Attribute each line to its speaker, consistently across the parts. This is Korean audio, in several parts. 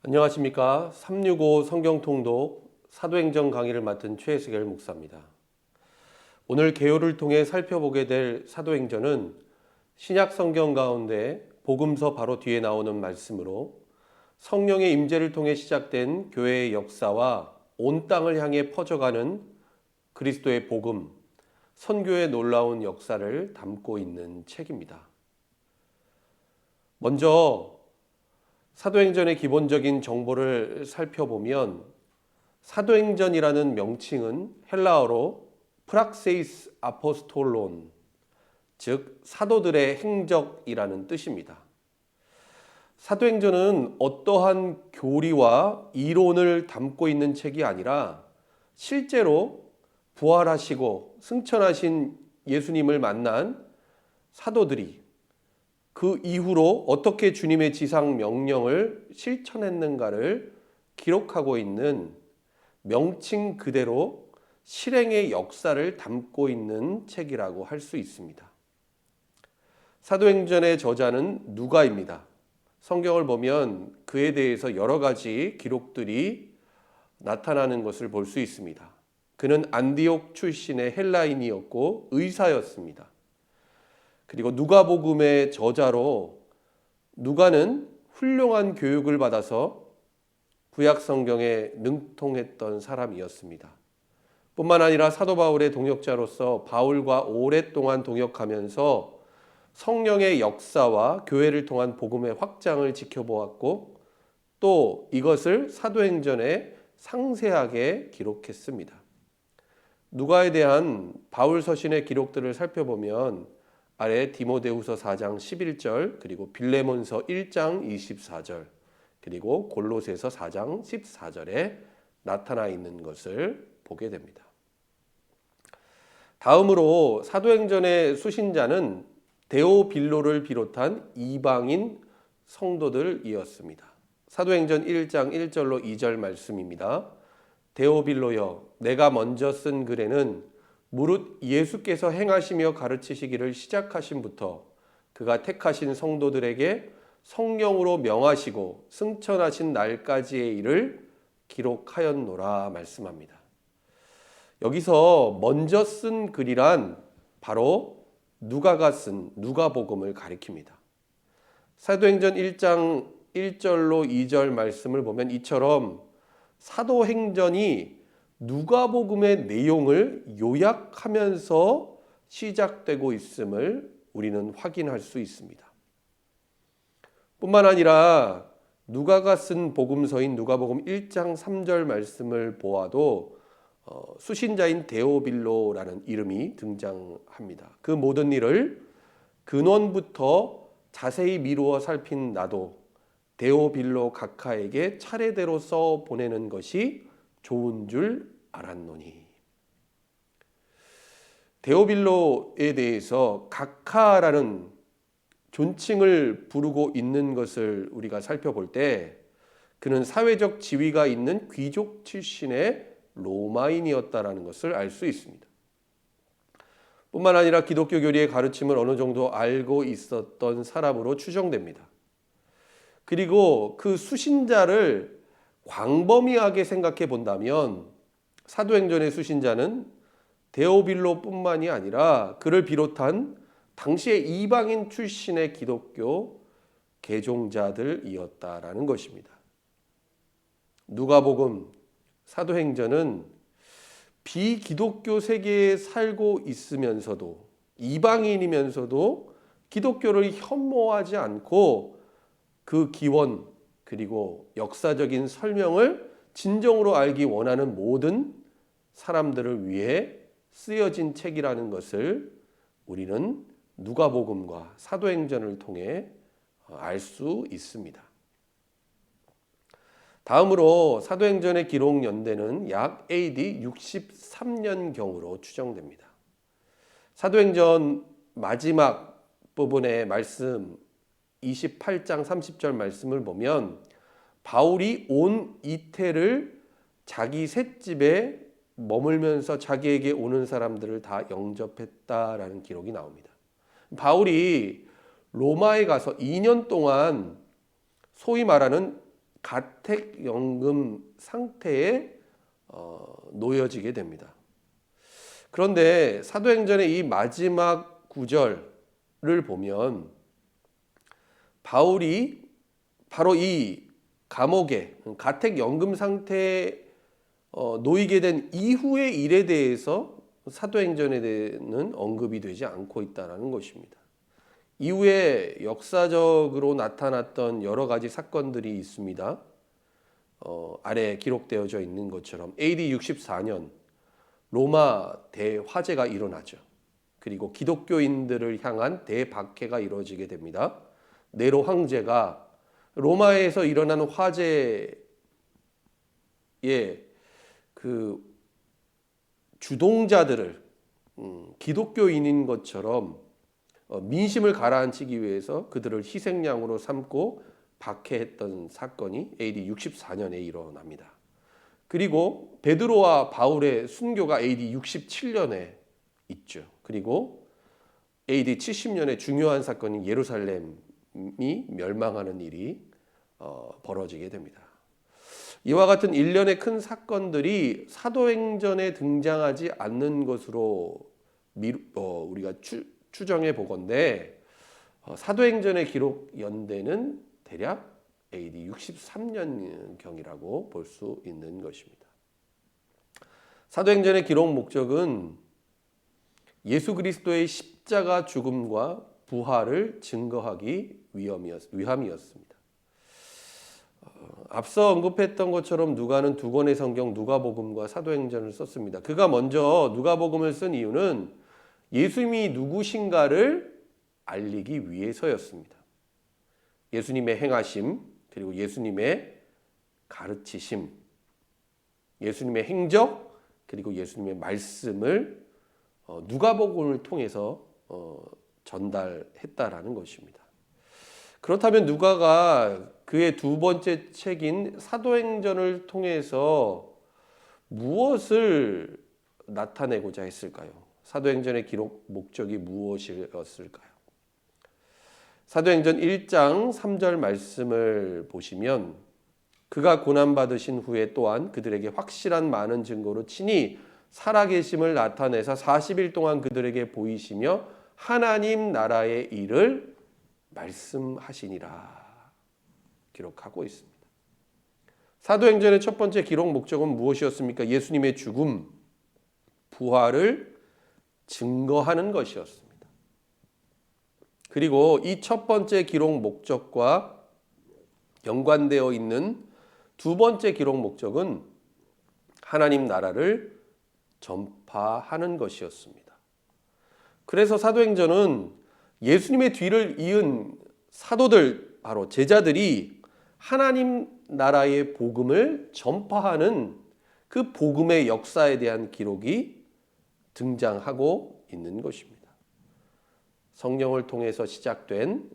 Speaker 1: 안녕하십니까. 365 성경통독 사도행전 강의를 맡은 최승열 목사입니다. 오늘 개요를 통해 살펴보게 될 사도행전은 신약 성경 가운데 복음서 바로 뒤에 나오는 말씀으로 성령의 임재를 통해 시작된 교회의 역사와 온 땅을 향해 퍼져가는 그리스도의 복음, 선교의 놀라운 역사를 담고 있는 책입니다. 먼저 사도행전의 기본적인 정보를 살펴보면 사도행전이라는 명칭은 헬라어로 프락세이스 아포스톨론, 즉 사도들의 행적이라는 뜻입니다. 사도행전은 어떠한 교리와 이론을 담고 있는 책이 아니라 실제로 부활하시고 승천하신 예수님을 만난 사도들이 그 이후로 어떻게 주님의 지상 명령을 실천했는가를 기록하고 있는 명칭 그대로 실행의 역사를 담고 있는 책이라고 할 수 있습니다. 사도행전의 저자는 누가입니다. 성경을 보면 그에 대해서 여러 가지 기록들이 나타나는 것을 볼 수 있습니다. 그는 안디옥 출신의 헬라인이었고 의사였습니다. 그리고 누가복음의 저자로 누가는 훌륭한 교육을 받아서 구약 성경에 능통했던 사람이었습니다. 뿐만 아니라 사도 바울의 동역자로서 바울과 오랫동안 동역하면서 성령의 역사와 교회를 통한 복음의 확장을 지켜보았고 또 이것을 사도행전에 상세하게 기록했습니다. 누가에 대한 바울 서신의 기록들을 살펴보면 아래 디모데후서 4장 11절, 그리고 빌레몬서 1장 24절, 그리고 골로새서 4장 14절에 나타나 있는 것을 보게 됩니다. 다음으로 사도행전의 수신자는 데오빌로를 비롯한 이방인 성도들이었습니다. 사도행전 1장 1절로 2절 말씀입니다. 데오빌로여, 내가 먼저 쓴 글에는 무릇 예수께서 행하시며 가르치시기를 시작하심부터 그가 택하신 성도들에게 성령으로 명하시고 승천하신 날까지의 일을 기록하였노라 말씀합니다. 여기서 먼저 쓴 글이란 바로 누가가 쓴 누가복음을 가리킵니다. 사도행전 1장 1절로 2절 말씀을 보면 이처럼 사도행전이 누가복음의 내용을 요약하면서 시작되고 있음을 우리는 확인할 수 있습니다. 뿐만 아니라 누가가 쓴 복음서인 누가복음 1장 3절 말씀을 보아도 수신자인 데오빌로라는 이름이 등장합니다. 그 모든 일을 근원부터 자세히 미루어 살핀 나도 데오빌로 각하에게 차례대로 써 보내는 것이 좋은 줄 알았노니. 데오빌로에 대해서 각하라는 존칭을 부르고 있는 것을 우리가 살펴볼 때 그는 사회적 지위가 있는 귀족 출신의 로마인이었다라는 것을 알 수 있습니다. 뿐만 아니라 기독교 교리의 가르침을 어느 정도 알고 있었던 사람으로 추정됩니다. 그리고 그 수신자를 광범위하게 생각해 본다면 사도행전의 수신자는 데오빌로뿐만이 아니라 그를 비롯한 당시의 이방인 출신의 기독교 개종자들이었다라는 것입니다. 누가복음, 사도행전은 비기독교 세계에 살고 있으면서도 이방인이면서도 기독교를 혐오하지 않고 그 기원 그리고 역사적인 설명을 진정으로 알기 원하는 모든 사람들을 위해 쓰여진 책이라는 것을 우리는 누가복음과 사도행전을 통해 알 수 있습니다. 다음으로 사도행전의 기록 연대는 약 AD 63년경으로 추정됩니다. 사도행전 마지막 부분의 말씀 28장 30절 말씀을 보면 바울이 온 이태를 자기 셋집에 머물면서 자기에게 오는 사람들을 다 영접했다라는 기록이 나옵니다. 바울이 로마에 가서 2년 동안 소위 말하는 가택연금 상태에 놓여지게 됩니다. 그런데 사도행전의 이 마지막 구절을 보면 바울이 바로 이 감옥에 가택연금 상태에 놓이게 된 이후의 일에 대해서 사도행전에는 언급이 되지 않고 있다는 것입니다. 이후에 역사적으로 나타났던 여러 가지 사건들이 있습니다. 아래에 기록되어져 있는 것처럼 AD 64년 로마 대화재가 일어나죠. 그리고 기독교인들을 향한 대박해가 이루어지게 됩니다. 네로 황제가 로마에서 일어난 화재의 그 주동자들을 기독교인인 것처럼 민심을 가라앉히기 위해서 그들을 희생양으로 삼고 박해했던 사건이 AD 64년에 일어납니다. 그리고 베드로와 바울의 순교가 AD 67년에 있죠. 그리고 AD 70년에 중요한 사건인 예루살렘이 멸망하는 일이 벌어지게 됩니다. 이와 같은 일련의 큰 사건들이 사도행전에 등장하지 않는 것으로 우리가 추정해 보건대 사도행전의 기록 연대는 대략 AD 63년경이라고 볼 수 있는 것입니다. 사도행전의 기록 목적은 예수 그리스도의 십자가 죽음과 부활을 증거하기 위함이었습니다. 앞서 언급했던 것처럼 누가는 두 권의 성경 누가복음과 사도행전을 썼습니다. 그가 먼저 누가복음을 쓴 이유는 예수님이 누구신가를 알리기 위해서였습니다. 예수님의 행하심, 그리고 예수님의 가르치심, 예수님의 행적, 그리고 예수님의 말씀을 누가복음을 통해서 전달했다라는 것입니다. 그렇다면 누가가 그의 두 번째 책인 사도행전을 통해서 무엇을 나타내고자 했을까요? 사도행전의 기록 목적이 무엇이었을까요? 사도행전 1장 3절 말씀을 보시면 그가 고난받으신 후에 또한 그들에게 확실한 많은 증거로 친히 살아계심을 나타내사 40일 동안 그들에게 보이시며 하나님 나라의 일을 말씀하시니라 기록하고 있습니다. 사도행전의 첫 번째 기록 목적은 무엇이었습니까? 예수님의 죽음, 부활을 증거하는 것이었습니다. 그리고 이 첫 번째 기록 목적과 연관되어 있는 두 번째 기록 목적은 하나님 나라를 전파하는 것이었습니다. 그래서 사도행전은 예수님의 뒤를 이은 사도들, 바로 제자들이 하나님 나라의 복음을 전파하는 그 복음의 역사에 대한 기록이 등장하고 있는 것입니다. 성령을 통해서 시작된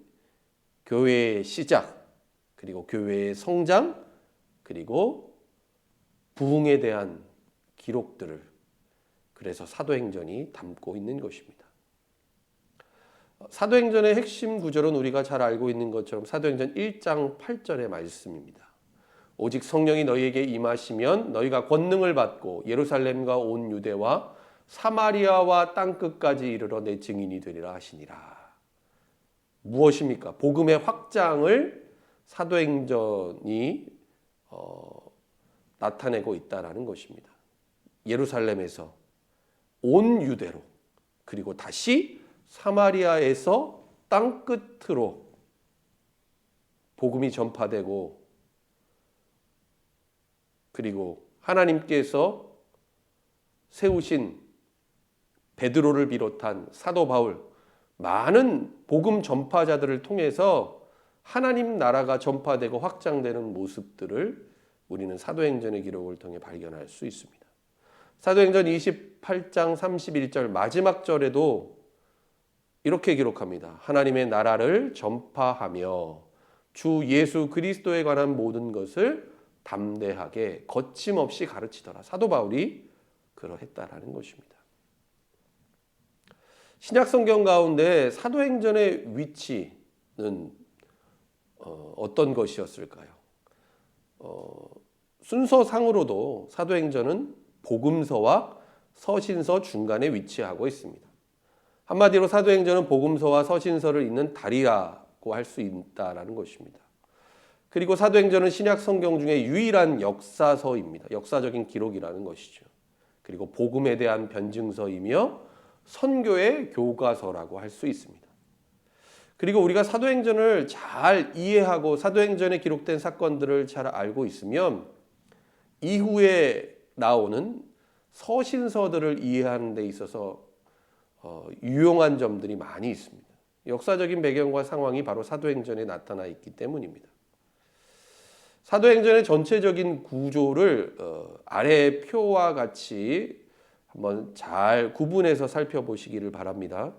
Speaker 1: 교회의 시작, 그리고 교회의 성장, 그리고 부흥에 대한 기록들을 그래서 사도행전이 담고 있는 것입니다. 사도행전의 핵심 구절은 우리가 잘 알고 있는 것처럼 사도행전 1장 8절의 말씀입니다. 오직 성령이 너희에게 임하시면 너희가 권능을 받고 예루살렘과 온 유대와 사마리아와 땅끝까지 이르러 내 증인이 되리라 하시니라. 무엇입니까? 복음의 확장을 사도행전이 나타내고 있다라는 것입니다. 예루살렘에서 온 유대로, 그리고 다시 사마리아에서 땅끝으로 복음이 전파되고, 그리고 하나님께서 세우신 베드로를 비롯한 사도 바울, 많은 복음 전파자들을 통해서 하나님 나라가 전파되고 확장되는 모습들을 우리는 사도행전의 기록을 통해 발견할 수 있습니다. 사도행전 28장 31절 마지막 절에도 이렇게 기록합니다. 하나님의 나라를 전파하며 주 예수 그리스도에 관한 모든 것을 담대하게 거침없이 가르치더라. 사도 바울이 그러했다라는 것입니다. 신약 성경 가운데 사도행전의 위치는 어떤 것이었을까요? 순서상으로도 사도행전은 복음서와 서신서 중간에 위치하고 있습니다. 한마디로 사도행전은 복음서와 서신서를 잇는 다리라고 할 수 있다라는 것입니다. 그리고 사도행전은 신약 성경 중에 유일한 역사서입니다. 역사적인 기록이라는 것이죠. 그리고 복음에 대한 변증서이며 선교의 교과서라고 할 수 있습니다. 그리고 우리가 사도행전을 잘 이해하고 사도행전에 기록된 사건들을 잘 알고 있으면 이후에 나오는 서신서들을 이해하는 데 있어서 유용한 점들이 많이 있습니다. 역사적인 배경과 상황이 바로 사도행전에 나타나 있기 때문입니다. 사도행전의 전체적인 구조를 아래 표와 같이 한번 잘 구분해서 살펴보시기를 바랍니다.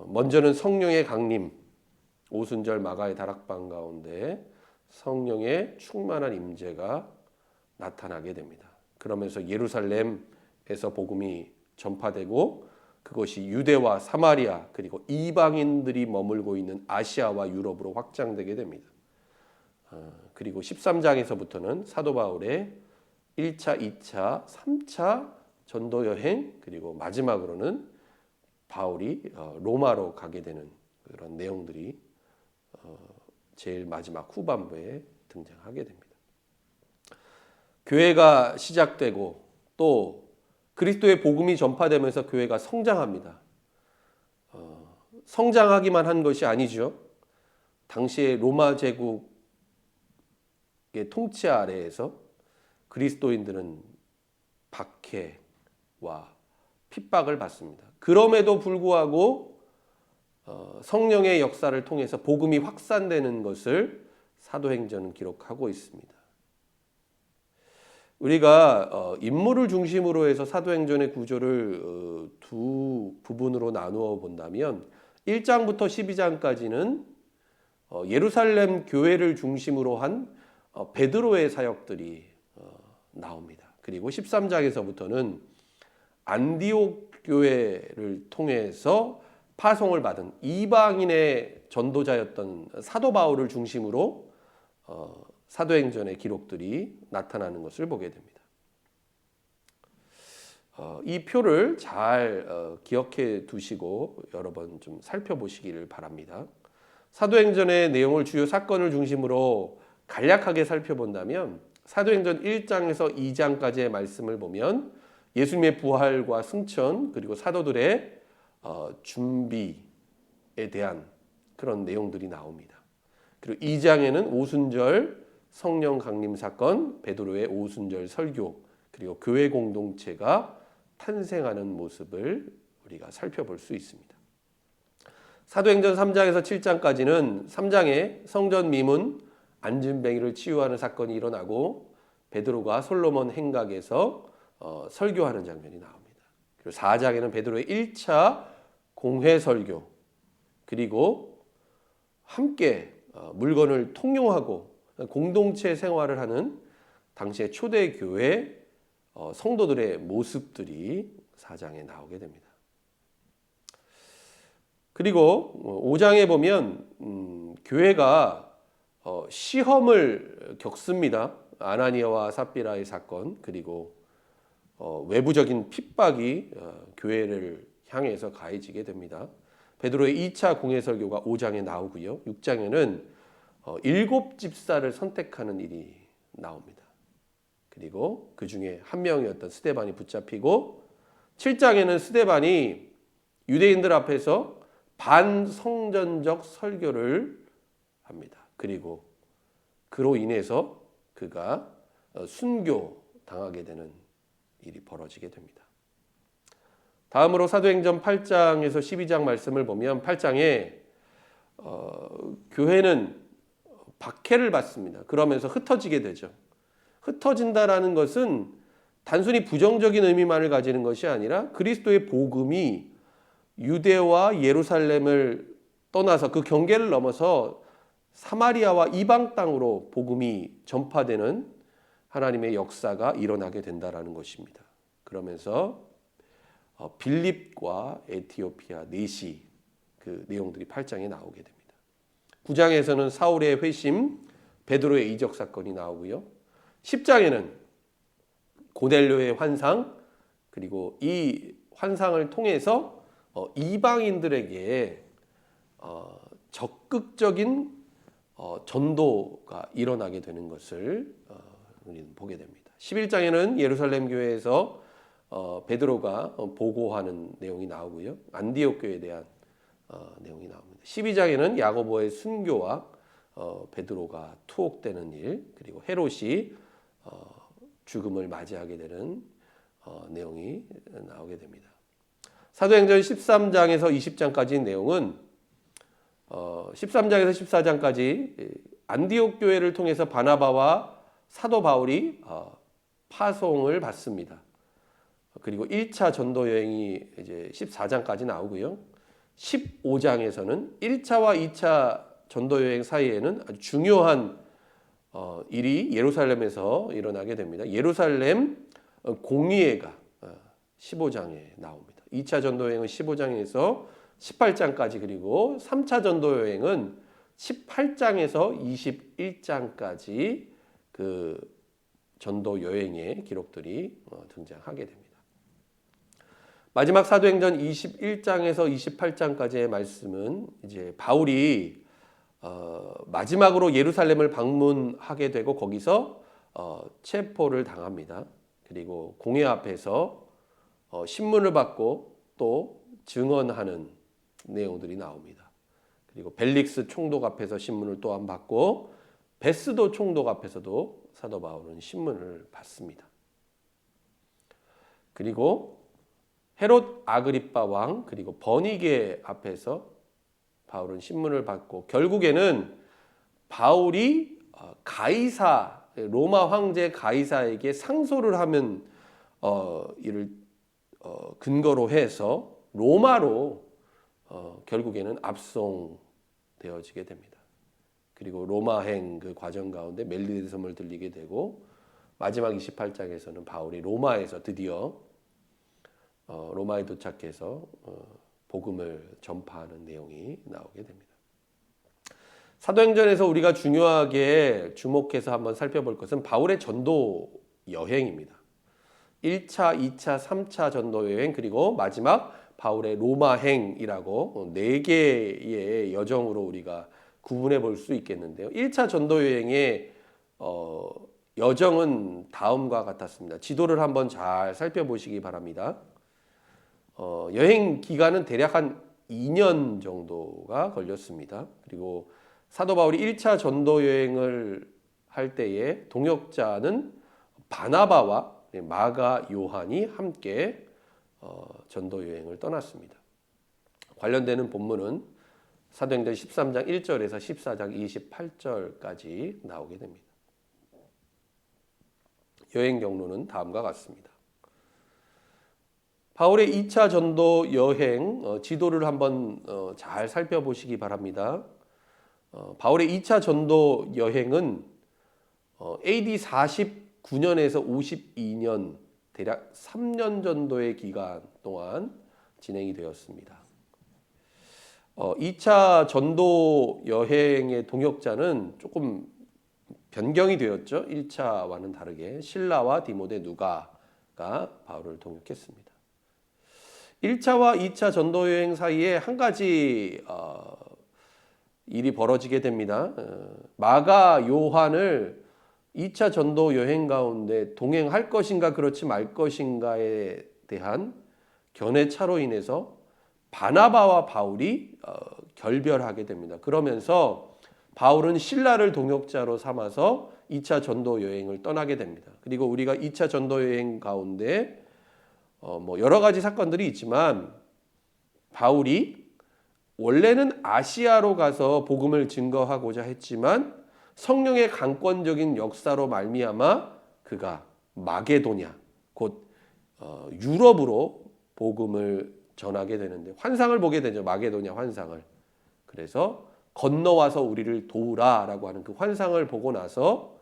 Speaker 1: 먼저는 성령의 강림, 오순절 마가의 다락방 가운데 성령의 충만한 임재가 나타나게 됩니다. 그러면서 예루살렘에서 복음이 전파되고 그것이 유대와 사마리아 그리고 이방인들이 머물고 있는 아시아와 유럽으로 확장되게 됩니다. 그리고 13장에서부터는 사도 바울의 1차, 2차, 3차 전도 여행 그리고 마지막으로는 바울이 로마로 가게 되는 그런 내용들이 제일 마지막 후반부에 등장하게 됩니다. 교회가 시작되고 또 그리스도의 복음이 전파되면서 교회가 성장합니다. 성장하기만 한 것이 아니죠. 당시의 로마 제국의 통치 아래에서 그리스도인들은 박해와 핍박을 받습니다. 그럼에도 불구하고 성령의 역사를 통해서 복음이 확산되는 것을 사도행전은 기록하고 있습니다. 우리가 인물을 중심으로 해서 사도행전의 구조를 두 부분으로 나누어 본다면 1장부터 12장까지는 예루살렘 교회를 중심으로 한 베드로의 사역들이 나옵니다. 그리고 13장에서부터는 안디옥 교회를 통해서 파송을 받은 이방인의 전도자였던 사도 바울을 중심으로 사도행전의 기록들이 나타나는 것을 보게 됩니다. 이 표를 잘 기억해 두시고 여러 번 좀 살펴보시기를 바랍니다. 사도행전의 내용을 주요 사건을 중심으로 간략하게 살펴본다면 사도행전 1장에서 2장까지의 말씀을 보면 예수님의 부활과 승천 그리고 사도들의 준비에 대한 그런 내용들이 나옵니다. 그리고 2장에는 오순절 성령 강림 사건, 베드로의 오순절 설교, 그리고 교회 공동체가 탄생하는 모습을 우리가 살펴볼 수 있습니다. 사도행전 3장에서 7장까지는 3장에 성전 미문 안진뱅이를 치유하는 사건이 일어나고 베드로가 솔로몬 행각에서 설교하는 장면이 나옵니다. 그리고 4장에는 베드로의 1차 공회 설교, 그리고 함께 물건을 통용하고 공동체 생활을 하는 당시의 초대교회 성도들의 모습들이 4장에 나오게 됩니다. 그리고 5장에 보면 교회가 시험을 겪습니다. 아나니아와 삽비라의 사건 그리고 외부적인 핍박이 교회를 향해서 가해지게 됩니다. 베드로의 2차 공회 설교가 5장에 나오고요. 6장에는 7 집사를 선택하는 일이 나옵니다. 그리고 그 중에 한 명이었던 스데반이 붙잡히고 7장에는 스데반이 유대인들 앞에서 반성전적 설교를 합니다. 그리고 그로 인해서 그가 순교당하게 되는 일이 벌어지게 됩니다. 다음으로 사도행전 8장에서 12장 말씀을 보면 8장에 교회는 박해를 받습니다. 그러면서 흩어지게 되죠. 흩어진다라는 것은 단순히 부정적인 의미만을 가지는 것이 아니라 그리스도의 복음이 유대와 예루살렘을 떠나서 그 경계를 넘어서 사마리아와 이방 땅으로 복음이 전파되는 하나님의 역사가 일어나게 된다라는 것입니다. 그러면서 빌립과 에티오피아 내시 그 내용들이 8장에 나오게 됩니다. 9장에서는 사울의 회심, 베드로의 이적 사건이 나오고요. 10장에는 고넬료의 환상, 그리고 이 환상을 통해서 이방인들에게 적극적인 전도가 일어나게 되는 것을 우리는 보게 됩니다. 11장에는 예루살렘 교회에서 베드로가 보고하는 내용이 나오고요. 안디옥 교회에 대한 내용이 나옵니다. 12장에는 야고보의 순교와 베드로가 투옥되는 일, 그리고 헤롯이 죽음을 맞이하게 되는 내용이 나오게 됩니다. 사도행전 13장에서 20장까지 내용은 13장에서 14장까지 안디옥 교회를 통해서 바나바와 사도 바울이 파송을 받습니다. 그리고 1차 전도 여행이 이제 14장까지 나오고요. 15장에서는 1차와 2차 전도 여행 사이에는 아주 중요한 일이 예루살렘에서 일어나게 됩니다. 예루살렘 공의회가 15장에 나옵니다. 2차 전도 여행은 15장에서 18장까지, 그리고 3차 전도 여행은 18장에서 21장까지 그 전도 여행의 기록들이 등장하게 됩니다. 마지막 사도행전 21장에서 28장까지의 말씀은 이제 바울이 마지막으로 예루살렘을 방문하게 되고 거기서 체포를 당합니다. 그리고 공회 앞에서 신문을 받고 또 증언하는 내용들이 나옵니다. 그리고 벨릭스 총독 앞에서 신문을 또한 받고 베스도 총독 앞에서도 사도 바울은 신문을 받습니다. 그리고 헤롯 아그리빠 왕, 그리고 버니게 앞에서 바울은 신문을 받고 결국에는 바울이 가이사, 로마 황제 가이사에게 상소를 하면 이를 근거로 해서 로마로 결국에는 압송되어지게 됩니다. 그리고 로마행 그 과정 가운데 멜리데 섬을 들리게 되고 마지막 28장에서는 바울이 로마에서 드디어 로마에 도착해서 복음을 전파하는 내용이 나오게 됩니다. 사도행전에서 우리가 중요하게 주목해서 한번 살펴볼 것은 바울의 전도 여행입니다. 1차, 2차, 3차 전도 여행, 그리고 마지막 바울의 로마행이라고 4개의 여정으로 우리가 구분해 볼 수 있겠는데요. 1차 전도 여행의 여정은 다음과 같았습니다. 지도를 한번 잘 살펴보시기 바랍니다. 여행 기간은 대략 한 2년 정도가 걸렸습니다. 그리고 사도 바울이 1차 전도 여행을 할 때에 동역자는 바나바와 마가 요한이 함께 전도 여행을 떠났습니다. 관련되는 본문은 사도행전 13장 1절에서 14장 28절까지 나오게 됩니다. 여행 경로는 다음과 같습니다. 바울의 2차 전도 여행 지도를 한번 잘 살펴보시기 바랍니다. 바울의 2차 전도 여행은 AD 49년에서 52년 대략 3년 정도의 기간 동안 진행이 되었습니다. 2차 전도 여행의 동역자는 조금 변경이 되었죠. 1차와는 다르게 실라와 디모데 누가가 바울을 동역했습니다. 1차와 2차 전도 여행 사이에 한 가지 일이 벌어지게 됩니다. 마가 요한을 2차 전도 여행 가운데 동행할 것인가 그렇지 말 것인가에 대한 견해차로 인해서 바나바와 바울이 결별하게 됩니다. 그러면서 바울은 실라를 동역자로 삼아서 2차 전도 여행을 떠나게 됩니다. 그리고 우리가 2차 전도 여행 가운데 여러 가지 사건들이 있지만 바울이 원래는 아시아로 가서 복음을 증거하고자 했지만 성령의 강권적인 역사로 말미암아 그가 마게도냐 곧 유럽으로 복음을 전하게 되는데 환상을 보게 되죠. 마게도냐 환상을. 그래서 건너와서 우리를 도우라라고 하는 그 환상을 보고 나서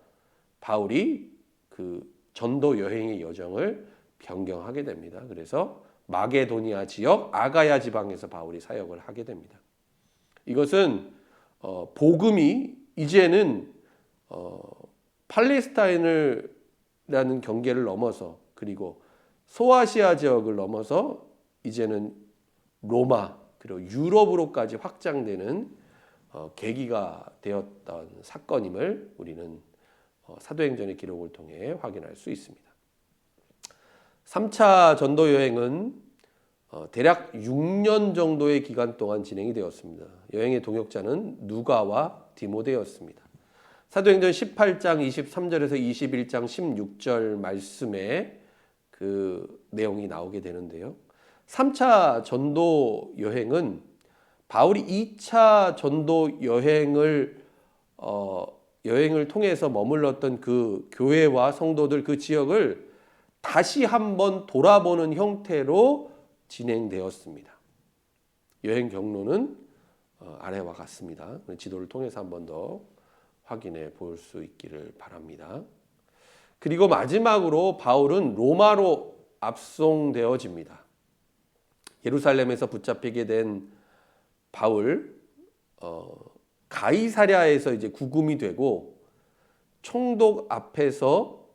Speaker 1: 바울이 그 전도 여행의 여정을 변경하게 됩니다. 그래서 마게도니아 지역 아가야 지방에서 바울이 사역을 하게 됩니다. 이것은 복음이 이제는 팔레스타인이라는 경계를 넘어서 그리고 소아시아 지역을 넘어서 이제는 로마 그리고 유럽으로까지 확장되는 계기가 되었던 사건임을 우리는 사도행전의 기록을 통해 확인할 수 있습니다. 3차 전도 여행은 대략 6년 정도의 기간 동안 진행이 되었습니다. 여행의 동역자는 누가와 디모데였습니다. 사도행전 18장 23절에서 21장 16절 말씀에 그 내용이 나오게 되는데요. 3차 전도 여행은 바울이 2차 전도 여행을 통해서 머물렀던 그 교회와 성도들 그 지역을 다시 한번 돌아보는 형태로 진행되었습니다. 여행 경로는 아래와 같습니다. 지도를 통해서 한 번 더 확인해 볼 수 있기를 바랍니다. 그리고 마지막으로 바울은 로마로 압송되어집니다. 예루살렘에서 붙잡히게 된 바울, 가이사랴에서 이제 구금이 되고 총독 앞에서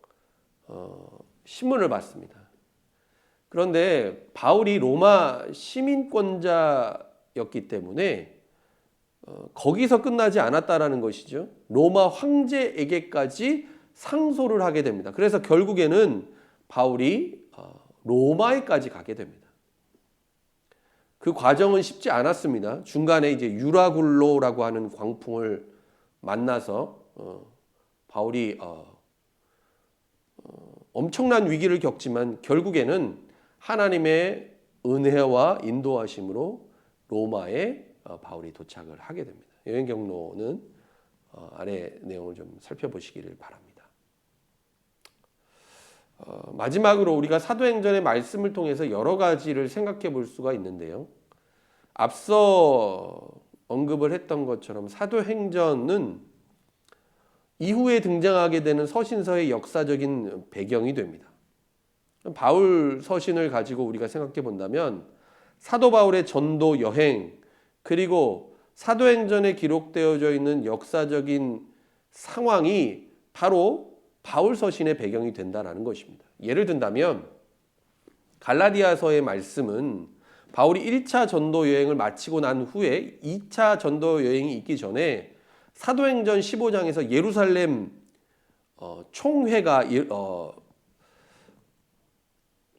Speaker 1: 신문을 받습니다. 그런데 바울이 로마 시민권자였기 때문에 거기서 끝나지 않았다라는 것이죠. 로마 황제에게까지 상소를 하게 됩니다. 그래서 결국에는 바울이 로마에까지 가게 됩니다. 그 과정은 쉽지 않았습니다. 중간에 이제 유라굴로라고 하는 광풍을 만나서 바울이 엄청난 위기를 겪지만 결국에는 하나님의 은혜와 인도하심으로 로마에 바울이 도착을 하게 됩니다. 여행 경로는 아래 내용을 좀 살펴보시기를 바랍니다. 마지막으로 우리가 사도행전의 말씀을 통해서 여러 가지를 생각해 볼 수가 있는데요. 앞서 언급을 했던 것처럼 사도행전은 이후에 등장하게 되는 서신서의 역사적인 배경이 됩니다. 바울 서신을 가지고 우리가 생각해 본다면 사도 바울의 전도 여행 그리고 사도행전에 기록되어져 있는 역사적인 상황이 바로 바울 서신의 배경이 된다는 것입니다. 예를 든다면 갈라디아서의 말씀은 바울이 1차 전도 여행을 마치고 난 후에 2차 전도 여행이 있기 전에 사도행전 15장에서 예루살렘 총회가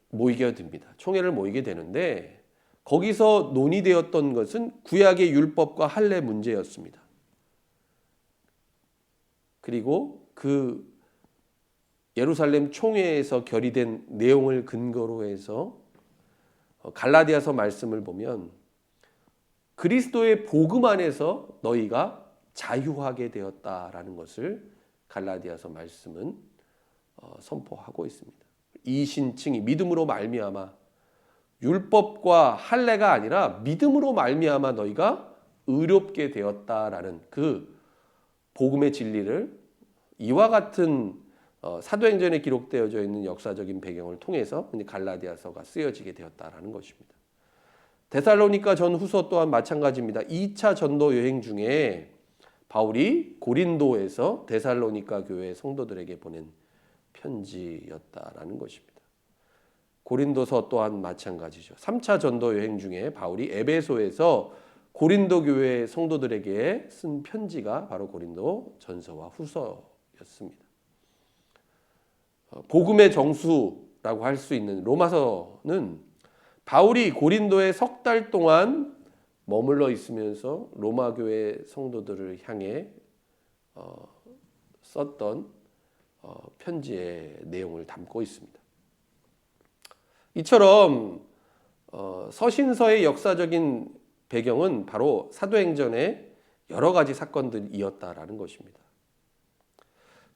Speaker 1: 모이게 됩니다. 총회를 모이게 되는데 거기서 논의되었던 것은 구약의 율법과 할례 문제였습니다. 그리고 그 예루살렘 총회에서 결의된 내용을 근거로 해서 갈라디아서 말씀을 보면 그리스도의 복음 안에서 너희가 자유하게 되었다라는 것을 갈라디아서 말씀은 선포하고 있습니다. 이 신칭이 믿음으로 말미암아 율법과 할례가 아니라 믿음으로 말미암아 너희가 의롭게 되었다라는 그 복음의 진리를 이와 같은 사도행전에 기록되어져 있는 역사적인 배경을 통해서 갈라디아서가 쓰여지게 되었다라는 것입니다. 데살로니가 전후서 또한 마찬가지입니다. 2차 전도 여행 중에 바울이 고린도에서 데살로니가 교회 성도들에게 보낸 편지였다라는 것입니다. 고린도서 또한 마찬가지죠. 3차 전도 여행 중에 바울이 에베소에서 고린도 교회 성도들에게 쓴 편지가 바로 고린도 전서와 후서였습니다. 복음의 정수라고 할 수 있는 로마서는 바울이 고린도에 석 달 동안 머물러 있으면서 로마 교회 성도들을 향해 썼던 편지의 내용을 담고 있습니다. 이처럼 서신서의 역사적인 배경은 바로 사도행전의 여러 가지 사건들이었다라는 것입니다.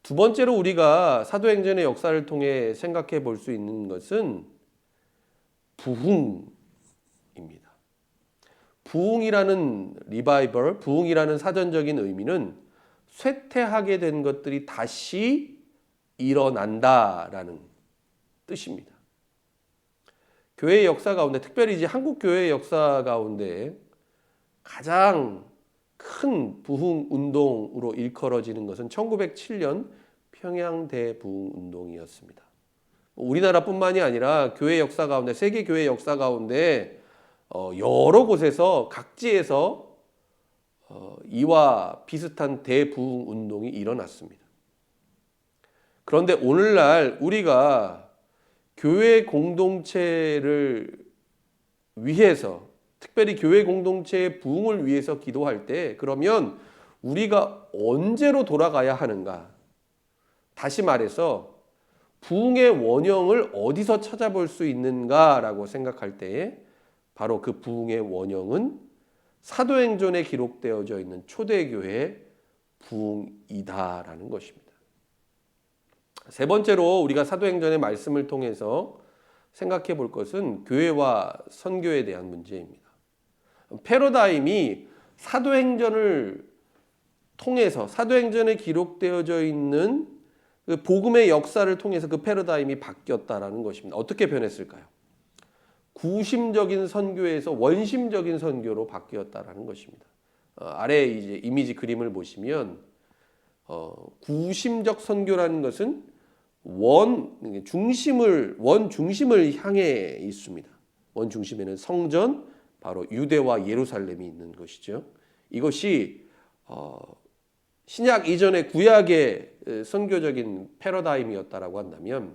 Speaker 1: 두 번째로 우리가 사도행전의 역사를 통해 생각해 볼 수 있는 것은 부흥입니다. 부흥이라는 리바이벌, 부흥이라는 사전적인 의미는 쇠퇴하게 된 것들이 다시 일어난다라는 뜻입니다. 교회의 역사 가운데, 특별히 이제 한국 교회의 역사 가운데 가장 큰 부흥 운동으로 일컬어지는 것은 1907년 평양 대부흥 운동이었습니다. 우리나라뿐만이 아니라 교회 역사 가운데, 세계 교회 역사 가운데 여러 곳에서 각지에서 이와 비슷한 대부흥 운동이 일어났습니다. 그런데 오늘날 우리가 교회 공동체를 위해서, 특별히 교회 공동체의 부흥을 위해서 기도할 때, 그러면 우리가 언제로 돌아가야 하는가? 다시 말해서 부흥의 원형을 어디서 찾아볼 수 있는가라고 생각할 때에 바로 그 부흥의 원형은 사도행전에 기록되어져 있는 초대교회의 부흥이다라는 것입니다. 세 번째로 우리가 사도행전의 말씀을 통해서 생각해 볼 것은 교회와 선교에 대한 문제입니다. 패러다임이 사도행전을 통해서, 사도행전에 기록되어져 있는 그 복음의 역사를 통해서 그 패러다임이 바뀌었다라는 것입니다. 어떻게 변했을까요? 구심적인 선교에서 원심적인 선교로 바뀌었다라는 것입니다. 아래 이제 이미지 그림을 보시면 구심적 선교라는 것은 원 중심을 향해 있습니다. 원 중심에는 성전, 바로 유대와 예루살렘이 있는 것이죠. 이것이 신약 이전의 구약의 선교적인 패러다임이었다라고 한다면,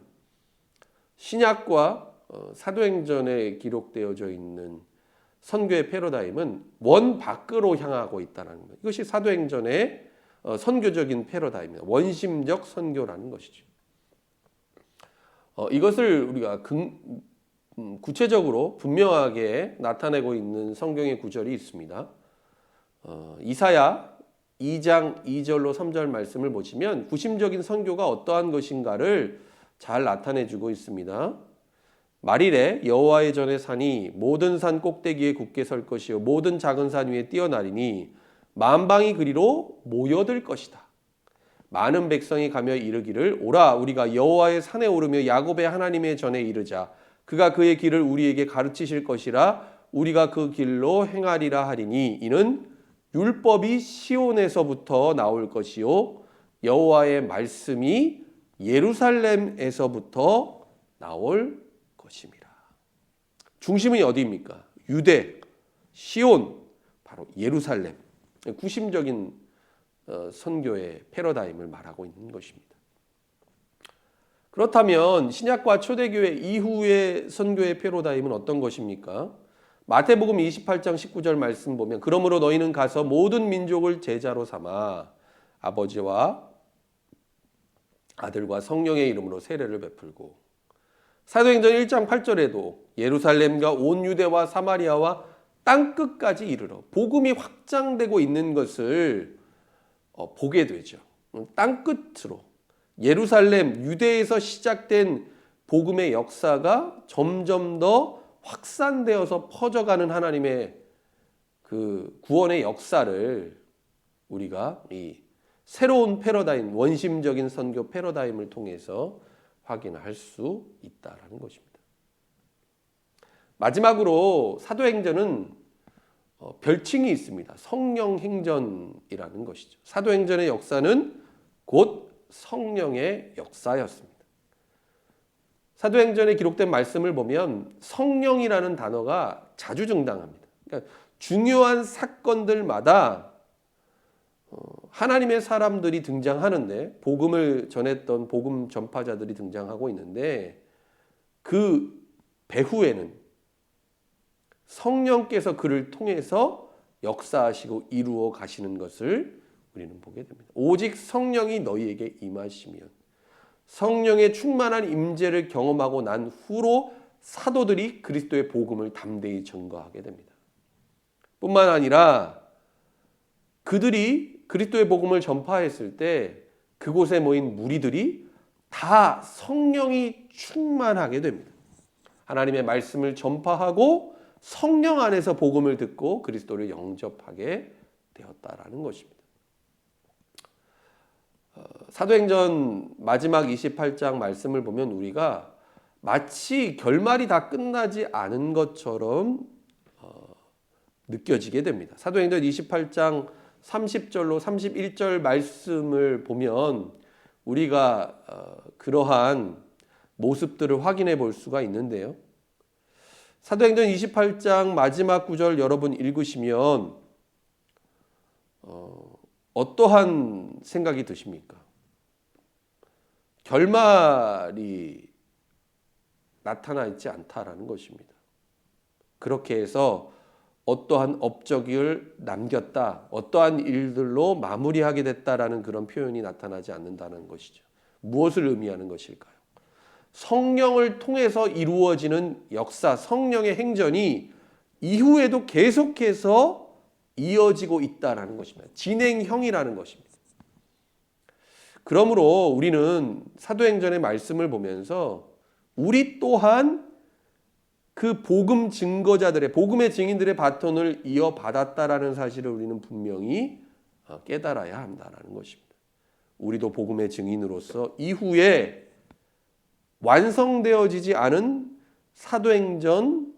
Speaker 1: 신약과 사도행전에 기록되어져 있는 선교의 패러다임은 원 밖으로 향하고 있다는 것. 이것이 사도행전의 선교적인 패러다임입니다. 원심적 선교라는 것이죠. 이것을 우리가 구체적으로 분명하게 나타내고 있는 성경의 구절이 있습니다. 이사야 2장 2절로 3절 말씀을 보시면 구심적인 선교가 어떠한 것인가를 잘 나타내주고 있습니다. 말일에 여호와의 전에 산이 모든 산 꼭대기에 굳게 설 것이요 모든 작은 산 위에 뛰어나리니 만방이 그리로 모여들 것이다. 많은 백성이 가며 이르기를 오라 우리가 여호와의 산에 오르며 야곱의 하나님의 전에 이르자. 그가 그의 길을 우리에게 가르치실 것이라 우리가 그 길로 행하리라 하리니 이는 율법이 시온에서부터 나올 것이요 여호와의 말씀이 예루살렘에서부터 나올 것입니다. 중심이 어디입니까? 유대, 시온, 바로 예루살렘. 구심적인 선교의 패러다임을 말하고 있는 것입니다. 그렇다면 신약과 초대교회 이후의 선교의 패러다임은 어떤 것입니까? 마태복음 28장 19절 말씀 보면 그러므로 너희는 가서 모든 민족을 제자로 삼아 아버지와 아들과 성령의 이름으로 세례를 베풀고, 사도행전 1장 8절에도 예루살렘과 온 유대와 사마리아와 땅끝까지 이르러 복음이 확장되고 있는 것을 보게 되죠. 땅끝으로 예루살렘, 유대에서 시작된 복음의 역사가 점점 더 확산되어서 퍼져가는 하나님의 그 구원의 역사를 우리가 이 새로운 패러다임, 원심적인 선교 패러다임을 통해서 확인할 수 있다라는 것입니다. 마지막으로 사도행전은 별칭이 있습니다. 성령행전이라는 것이죠. 사도행전의 역사는 곧 성령의 역사였습니다. 사도행전에 기록된 말씀을 보면 성령이라는 단어가 자주 등장합니다. 그러니까 중요한 사건들마다 하나님의 사람들이 등장하는데, 복음을 전했던 복음 전파자들이 등장하고 있는데, 그 배후에는 성령께서 그를 통해서 역사하시고 이루어 가시는 것을 우리는 보게 됩니다. 오직 성령이 너희에게 임하시면, 성령의 충만한 임재를 경험하고 난 후로 사도들이 그리스도의 복음을 담대히 전거하게 됩니다. 뿐만 아니라 그들이 그리스도의 복음을 전파했을 때 그곳에 모인 무리들이 다 성령이 충만하게 됩니다. 하나님의 말씀을 전파하고 성령 안에서 복음을 듣고 그리스도를 영접하게 되었다라는 것입니다. 사도행전 마지막 28장 말씀을 보면 우리가 마치 결말이 다 끝나지 않은 것처럼 느껴지게 됩니다. 사도행전 28장 30절로 31절 말씀을 보면 우리가 그러한 모습들을 확인해 볼 수가 있는데요. 사도행전 28장 마지막 구절 여러분 읽으시면 어떠한 생각이 드십니까? 결말이 나타나 있지 않다라는 것입니다. 그렇게 해서 어떠한 업적을 남겼다, 어떠한 일들로 마무리하게 됐다라는 그런 표현이 나타나지 않는다는 것이죠. 무엇을 의미하는 것일까요? 성령을 통해서 이루어지는 역사, 성령의 행전이 이후에도 계속해서 이어지고 있다라는 것입니다. 진행형이라는 것입니다. 그러므로 우리는 사도행전의 말씀을 보면서 우리 또한 그 복음 증거자들의, 복음의 증인들의 바톤을 이어받았다라는 사실을 우리는 분명히 깨달아야 한다는 것입니다. 우리도 복음의 증인으로서 이후에 완성되어지지 않은 사도행전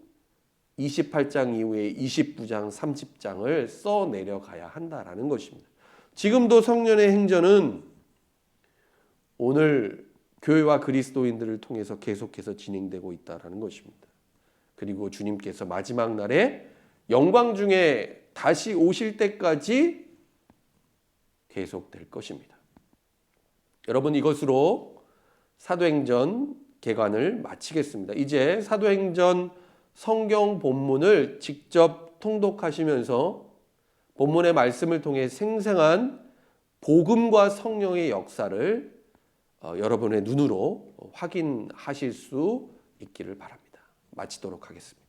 Speaker 1: 28장 이후에 29장, 30장을 써내려가야 한다라는 것입니다. 지금도 성령의 행전은 오늘 교회와 그리스도인들을 통해서 계속해서 진행되고 있다는 것입니다. 그리고 주님께서 마지막 날에 영광 중에 다시 오실 때까지 계속될 것입니다. 여러분, 이것으로 사도행전 개관을 마치겠습니다. 이제 사도행전 성경 본문을 직접 통독하시면서 본문의 말씀을 통해 생생한 복음과 성령의 역사를 여러분의 눈으로 확인하실 수 있기를 바랍니다. 마치도록 하겠습니다.